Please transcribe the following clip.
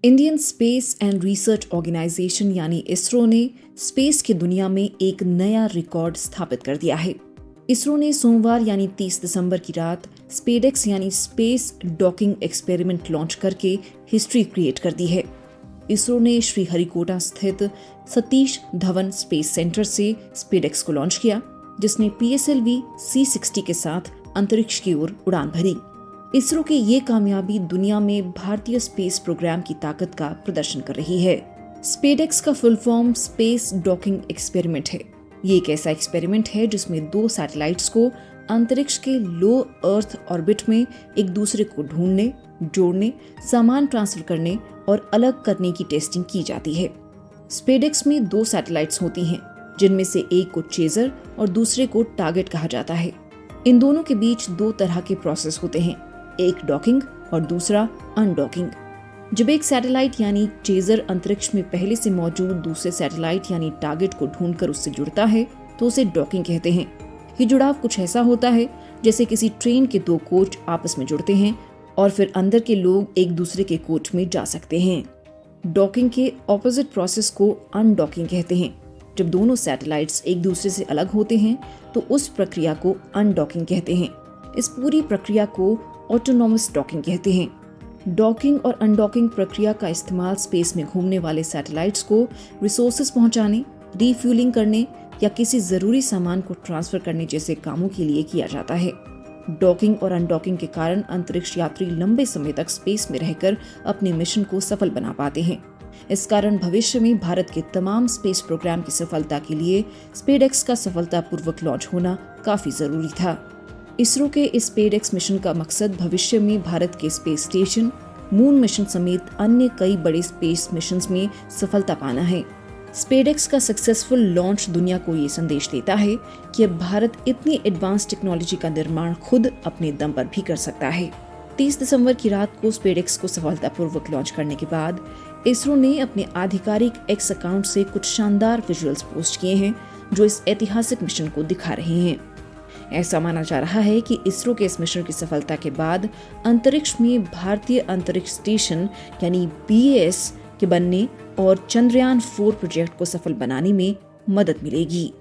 Indian space and research organisation यानी इसरो ने space की दुनिया में एक नया रिकॉर्ड स्थापित कर दिया है। इसरो ने सोमवार यानी 30 दिसंबर की रात स्पेडेक्स यानी स्पेस डॉकिंग एक्सपेरिमेंट लॉन्च करके हिस्ट्री क्रिएट कर दी है। इसरो ने श्रीहरिकोटा स्थित सतीश धवन स्पेस सेंटर से स्पेडेक्स को लॉन्च किया, जिसने PSLV C60 के साथ अंतरिक्ष की ओर उड़ान भरी। इसरो की ये कामयाबी दुनिया में भारतीय स्पेस प्रोग्राम की ताकत का प्रदर्शन कर रही है। स्पेडेक्स का full form space docking experiment है। ये एक ऐसा एक्सपेरिमेंट है जिसमें 2 सैटेलाइट्स को अंतरिक्ष के लो अर्थ ऑर्बिट में एक दूसरे को ढूंढने, जोड़ने, सामान ट्रांसफर करने और अलग करने की टेस्टिंग की जाती है। स्पेडेक्स में 2 सैटेलाइट्स होती हैं, जिनमें से एक को चेजर और दूसरे को टारगेट कहा जाता है। इन दोनों के बीच 2 तरह के प्रोसेस होते हैं, एक डॉकिंग और दूसरा अनडॉकिंग। जब एक सैटेलाइट यानी चेजर अंतरिक्ष में पहले से मौजूद दूसरे सैटेलाइट यानी टारगेट को ढूंढकर उससे जुड़ता है तो उसे डॉकिंग कहते हैं। ये जुड़ाव कुछ ऐसा होता है जैसे किसी ट्रेन के 2 कोच आपस में जुड़ते हैं और फिर अंदर के लोग एक दूसरे के कोच में जा सकते हैं। डॉकिंग के ऑपोजिट प्रोसेस को अनडॉकिंग कहते हैं। जब दोनों सैटेलाइट्स एक दूसरे से अलग होते हैं तो उस प्रक्रिया को अनडॉकिंग कहते हैं। इस पूरी प्रक्रिया को ऑटोनॉमस डॉकिंग कहते हैं। डॉकिंग और अनडॉकिंग प्रक्रिया का इस्तेमाल स्पेस में घूमने वाले सैटेलाइट्स को रिसोर्सेज पहुंचाने, रिफ्यूलिंग करने या किसी जरूरी सामान को ट्रांसफर करने जैसे कामों के लिए किया जाता है। डॉकिंग और अनडॉकिंग के कारण अंतरिक्ष यात्री लंबे समय तक स्पेस में रहकर अपने मिशन को सफल बना पाते हैं। इस कारण भविष्य में भारत के तमाम स्पेस प्रोग्राम की सफलता के लिए स्पेडेक्स का सफलतापूर्वक लॉन्च होना काफी जरूरी था। इसरो के इस स्पेडेक्स मिशन का मकसद भविष्य में भारत के स्पेस स्टेशन, मून मिशन समेत अन्य कई बड़े स्पेस मिशंस में सफलता पाना है। स्पेडेक्स का सक्सेसफुल लॉन्च दुनिया को ये संदेश देता है कि अब भारत इतनी एडवांस टेक्नोलॉजी का निर्माण खुद अपने दम पर भी कर सकता है। 30 दिसंबर की रात को स्पेडेक्स को सफलतापूर्वक लॉन्च करने के बाद इसरो ने अपने आधिकारिक एक्स अकाउंट से कुछ शानदार विजुअल्स पोस्ट किए हैं जो इस ऐतिहासिक मिशन को दिखा रहे हैं। ऐसा माना जा रहा है कि इसरो के इस मिशन की सफलता के बाद अंतरिक्ष में भारतीय अंतरिक्ष स्टेशन यानी BAS के बनने और चंद्रयान 4 प्रोजेक्ट को सफल बनाने में मदद मिलेगी।